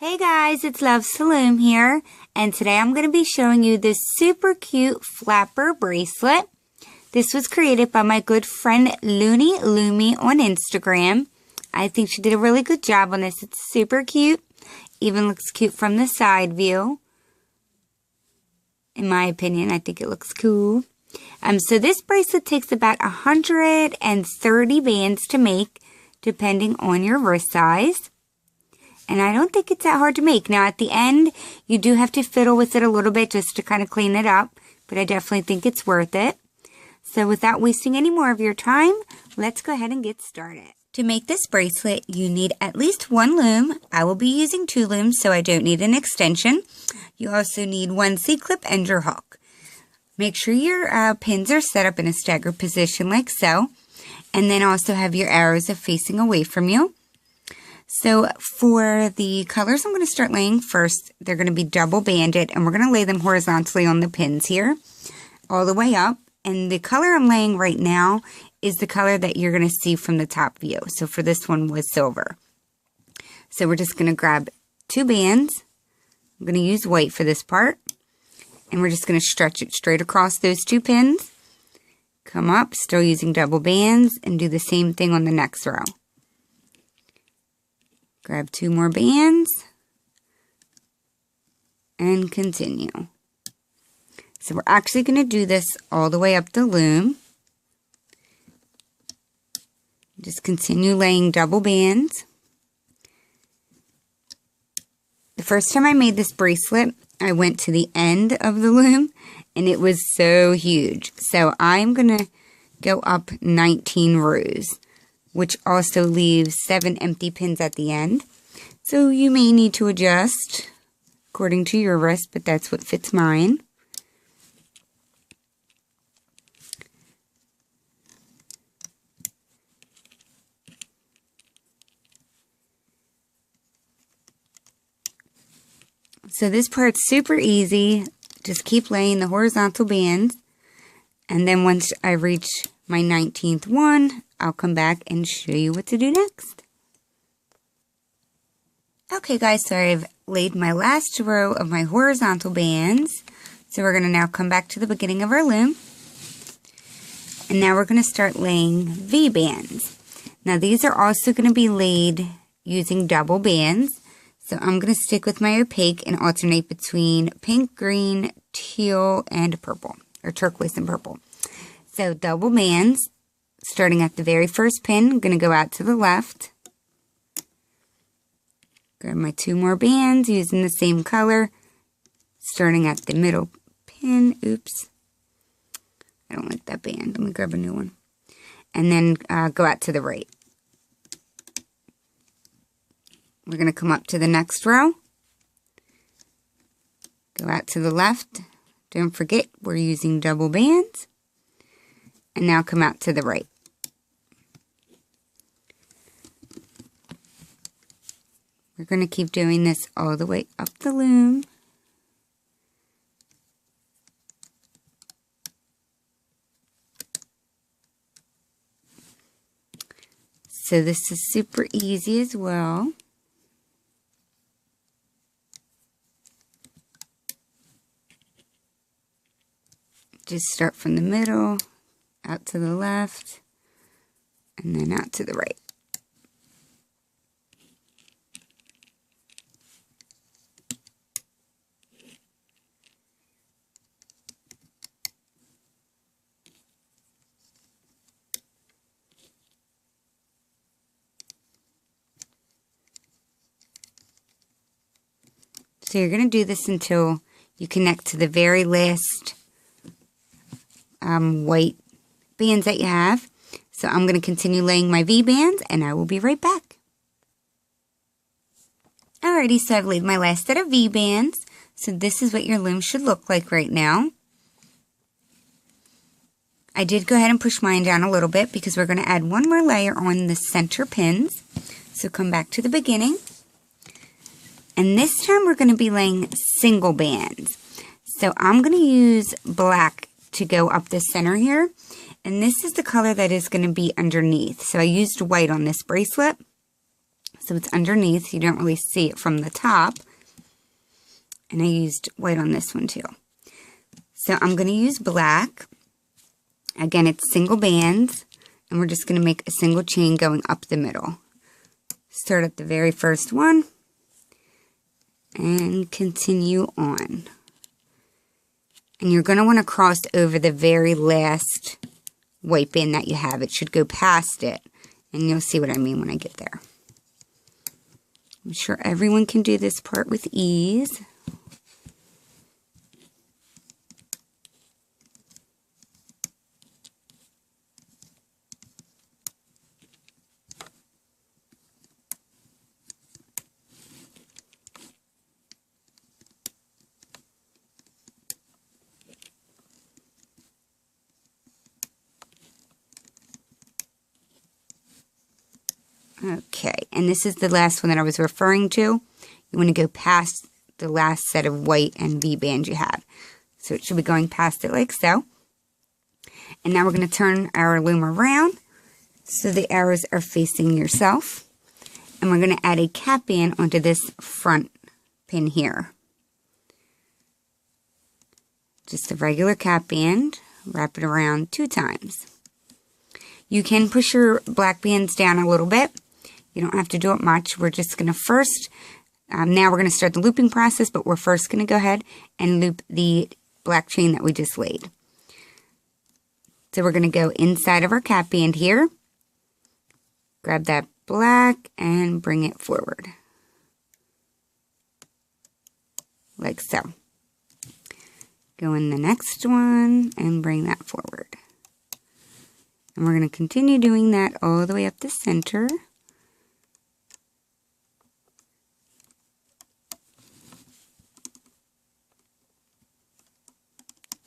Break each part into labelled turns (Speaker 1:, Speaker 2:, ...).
Speaker 1: Hey guys, it's Loom here, and today I'm going to be showing you this super cute flapper bracelet. This was created by my good friend Loomy on Instagram. I think she did a really good job on this. It's super cute, even looks cute from the side view. In my opinion, I think it looks cool. So this bracelet takes about 130 bands to make, depending on your wrist size. And I don't think it's that hard to make. Now, at the end, you do have to fiddle with it a little bit just to kind of clean it up. But I definitely think it's worth it. So without wasting any more of your time, let's go ahead and get started. To make this bracelet, you need at least one loom. I will be using 2 looms, so I don't need an extension. You also need 1 C-clip and your hook. Make sure your pins are set up in a staggered position like so. And then also have your arrows facing away from you. So for the colors I'm going to start laying first, they're going to be double banded, and we're going to lay them horizontally on the pins here, all the way up. And the color I'm laying right now is the color that you're going to see from the top view. So for this one was silver. So we're just going to grab 2 bands. I'm going to use white for this part. And we're just going to stretch it straight across those 2 pins. Come up, still using double bands, and do the same thing on the next row. Grab 2 more bands and continue. So we're actually going to do this all the way up the loom. Just continue laying double bands. The first time I made this bracelet, I went to the end of the loom and it was so huge. So I'm going to go up 19 rows, which also leaves 7 empty pins at the end. So you may need to adjust according to your wrist, but that's what fits mine. So this part's super easy. Just keep laying the horizontal bands. And then once I reach my 19th one, I'll come back and show you what to do next. Okay guys, so I've laid my last row of my horizontal bands. So we're going to now come back to the beginning of our loom. And now we're going to start laying V bands. Now these are also going to be laid using double bands. So I'm going to stick with my opaque and alternate between pink, green, teal, and purple. Or turquoise and purple. So double bands. Starting at the very first pin, I'm going to go out to the left. Grab my 2 more bands using the same color. Starting at the middle pin. Oops. I don't like that band. Let me grab a new one. And then go out to the right. We're going to come up to the next row. Go out to the left. Don't forget, we're using double bands. And now come out to the right. We're going to keep doing this all the way up the loom. So this is super easy as well. Just start from the middle, out to the left, and then out to the right. So you're going to do this until you connect to the very last white bands that you have. So I'm going to continue laying my V bands and I will be right back. Alrighty, so I've laid my last set of V bands. So this is what your loom should look like right now. I did go ahead and push mine down a little bit because we're going to add 1 more layer on the center pins. So come back to the beginning. And this time we're going to be laying single bands. So I'm going to use black to go up the center here. And this is the color that is going to be underneath. So I used white on this bracelet. so it's underneath, so you don't really see it from the top. And I used white on this one too. So I'm going to use black. Again, it's single bands, and we're just going to make a single chain going up the middle. Start at the very first one, and continue on. And you're going to want to cross over the very last white band that you have. It should go past it, and you'll see what I mean when I get there. I'm sure everyone can do this part with ease. Okay, and this is the last one that I was referring to. You want to go past the last set of white and V-bands you have. So it should be going past it like so. And now we're going to turn our loom around so the arrows are facing yourself. And we're going to add a cap band onto this front pin here. Just a regular cap band. Wrap it around 2 times. You can push your black bands down a little bit. You don't have to do it much. We're just going to first, now we're going to start the looping process, but we're first going to go ahead and loop the black chain that we just laid. So we're going to go inside of our cap band here, grab that black and bring it forward. Like so. Go in the next one and bring that forward. And we're going to continue doing that all the way up the center.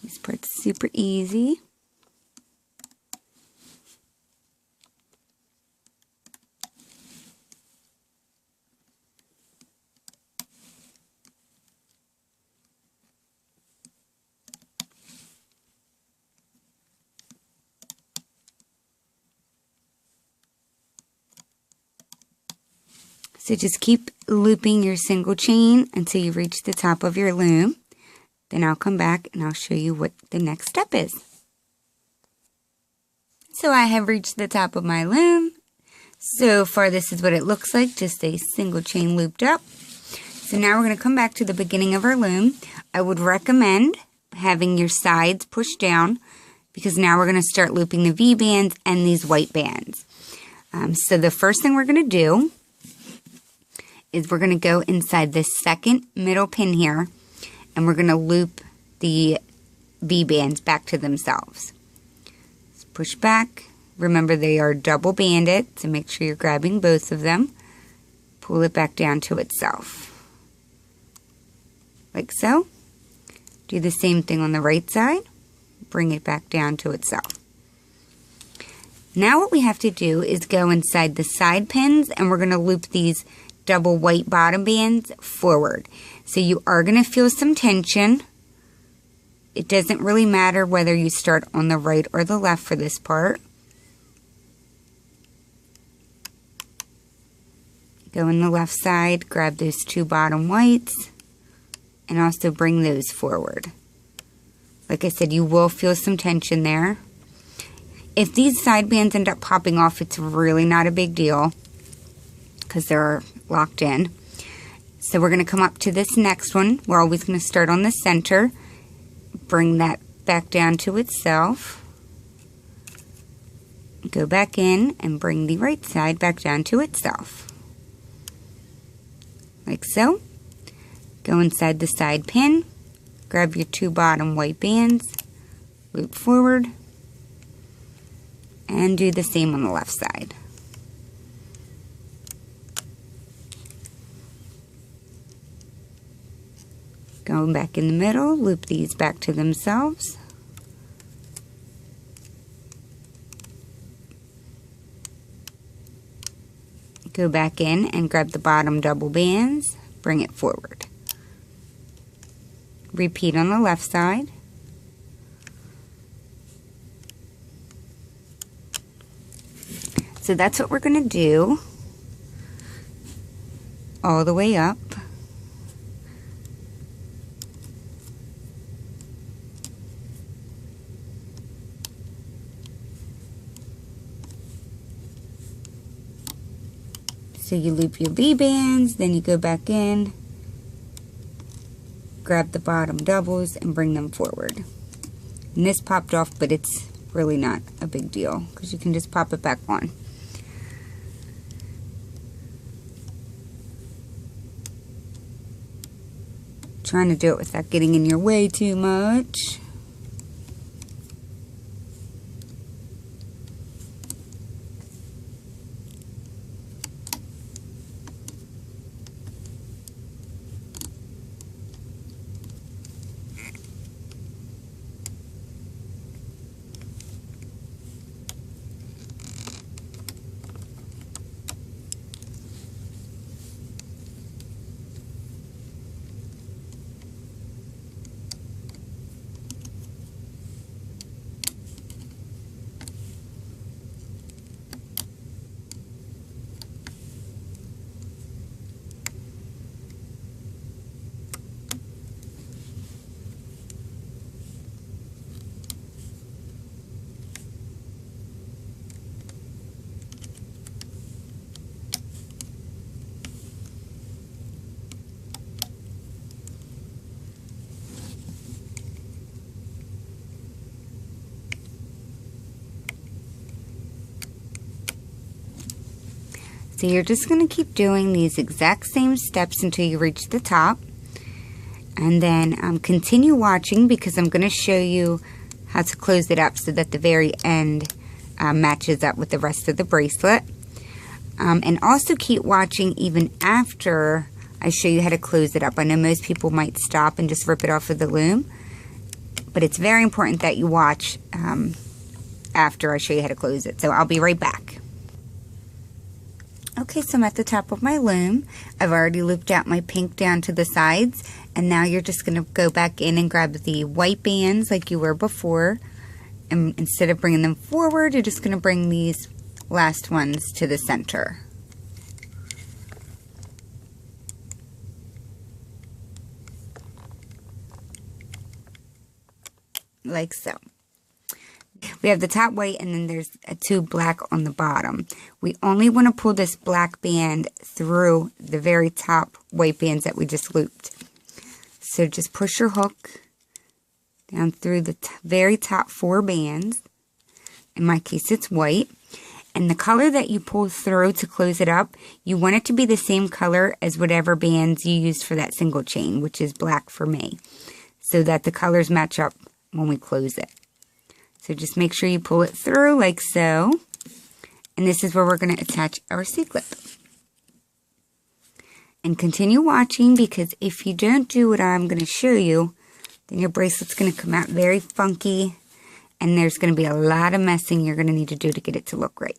Speaker 1: This part's super easy. So just keep looping your single chain until you reach the top of your loom. Then I'll come back and I'll show you what the next step is. So I have reached the top of my loom. So far this is what it looks like, just a single chain looped up. So now we're going to come back to the beginning of our loom. I would recommend having your sides pushed down because now we're going to start looping the V bands and these white bands. So the first thing we're going to do is we're going to go inside the second middle pin here, and we're going to loop the V-bands back to themselves. Let's push back. Remember they are double banded, so make sure you're grabbing both of them. Pull it back down to itself. Like so. Do the same thing on the right side. Bring it back down to itself. Now what we have to do is go inside the side pins, and we're going to loop these double white bottom bands forward. So you are going to feel some tension. It doesn't really matter whether you start on the right or the left for this part. Go in the left side, grab those 2 bottom whites, and also bring those forward. Like I said, you will feel some tension there. If these side bands end up popping off, it's really not a big deal because they're locked in. So we're going to come up to this next one. We're always going to start on the center. Bring that back down to itself. Go back in and bring the right side back down to itself. Like so. Go inside the side pin. Grab your 2 bottom white bands. Loop forward. And do the same on the left side. Going back in the middle, loop these back to themselves. Go back in and grab the bottom double bands, bring it forward. Repeat on the left side. So that's what we're going to do. all the way up. So you loop your V-bands, then you go back in, grab the bottom doubles, and bring them forward. And this popped off, but it's really not a big deal because you can just pop it back on. Trying to do it without getting in your way too much. So you're just going to keep doing these exact same steps until you reach the top. And then continue watching because I'm going to show you how to close it up so that the very end matches up with the rest of the bracelet. And also keep watching even after I show you how to close it up. I know most people might stop and just rip it off of the loom, but it's very important that you watch after I show you how to close it. So I'll be right back. Okay, so I'm at the top of my loom. I've already looped out my pink down to the sides, and now you're just going to go back in and grab the white bands like you were before, and instead of bringing them forward, you're just going to bring these last ones to the center. Like so. We have the top white and then there's a 2 black on the bottom. We only want to pull this black band through the very top white bands that we just looped. So just push your hook down through the very top 4 bands. In my case it's white. And the color that you pull through to close it up, you want it to be the same color as whatever bands you used for that single chain, which is black for me, so that the colors match up when we close it. So just make sure you pull it through like so. And this is where we're going to attach our C-clip. And continue watching because if you don't do what I'm going to show you, then your bracelet's going to come out very funky. And there's going to be a lot of messing you're going to need to do to get it to look right.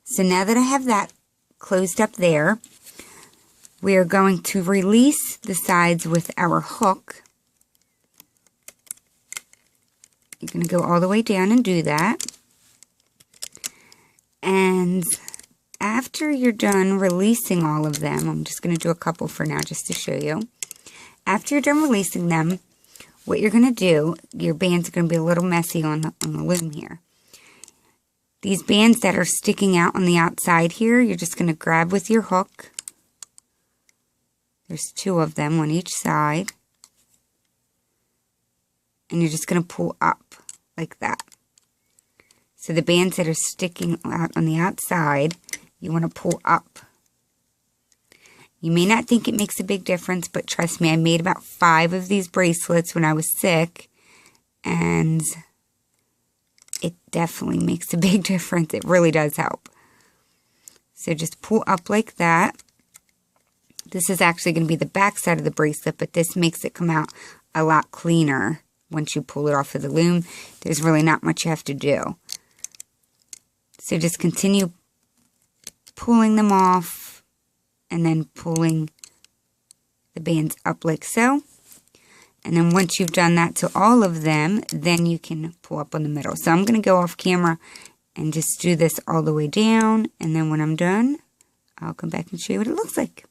Speaker 1: So now that I have that closed up there, we are going to release the sides with our hook. You're going to go all the way down and do that. And after you're done releasing all of them, I'm just going to do a couple for now just to show you. After you're done releasing them, what you're going to do, your bands are going to be a little messy on the loom here. These bands that are sticking out on the outside here, you're just going to grab with your hook. There's 2 of them on each side. And you're just going to pull up like that. So the bands that are sticking out on the outside, you want to pull up. You may not think it makes a big difference, but trust me, I made about 5 of these bracelets when I was sick, and it definitely makes a big difference. It really does help. So just pull up like that. This is actually going to be the back side of the bracelet, but this makes it come out a lot cleaner. Once you pull it off of the loom, there's really not much you have to do. So just continue pulling them off and then pulling the bands up like so. And then once you've done that to all of them, then you can pull up on the middle. So I'm going to go off camera and just do this all the way down. And then when I'm done, I'll come back and show you what it looks like.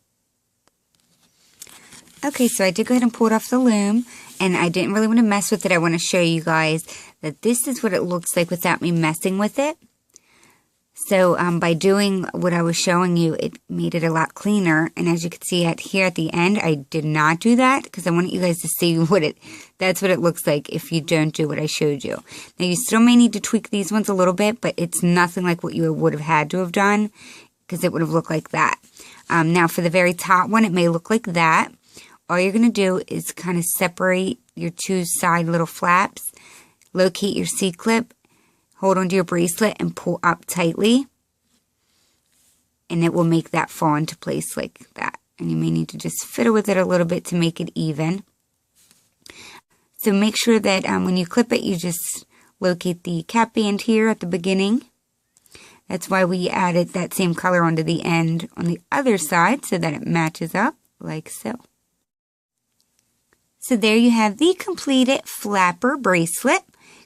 Speaker 1: Okay, so I did go ahead and pull it off the loom, and I didn't really want to mess with it. I want to show you guys that this is what it looks like without me messing with it. So by doing what I was showing you, it made it a lot cleaner. And as you can see here at the end, I did not do that because I wanted you guys to see that's what it looks like if you don't do what I showed you. Now you still may need to tweak these ones a little bit, but it's nothing like what you would have had to have done because it would have looked like that. Now for the very top one, it may look like that. All you're going to do is kind of separate your two side little flaps, locate your C-clip, hold onto your bracelet and pull up tightly, and it will make that fall into place like that. And you may need to just fiddle with it a little bit to make it even. So make sure that when you clip it, you just locate the cap band here at the beginning. That's why we added that same color onto the end on the other side so that it matches up like so. So there you have the completed flapper bracelet,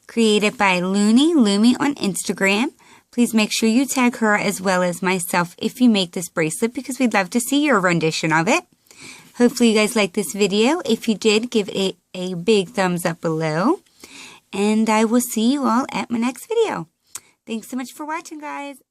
Speaker 1: created by Loomy on Instagram. Please make sure you tag her as well as myself if you make this bracelet because we'd love to see your rendition of it. Hopefully you guys liked this video. If you did, give it a big thumbs up below. And I will see you all at my next video. Thanks so much for watching, guys.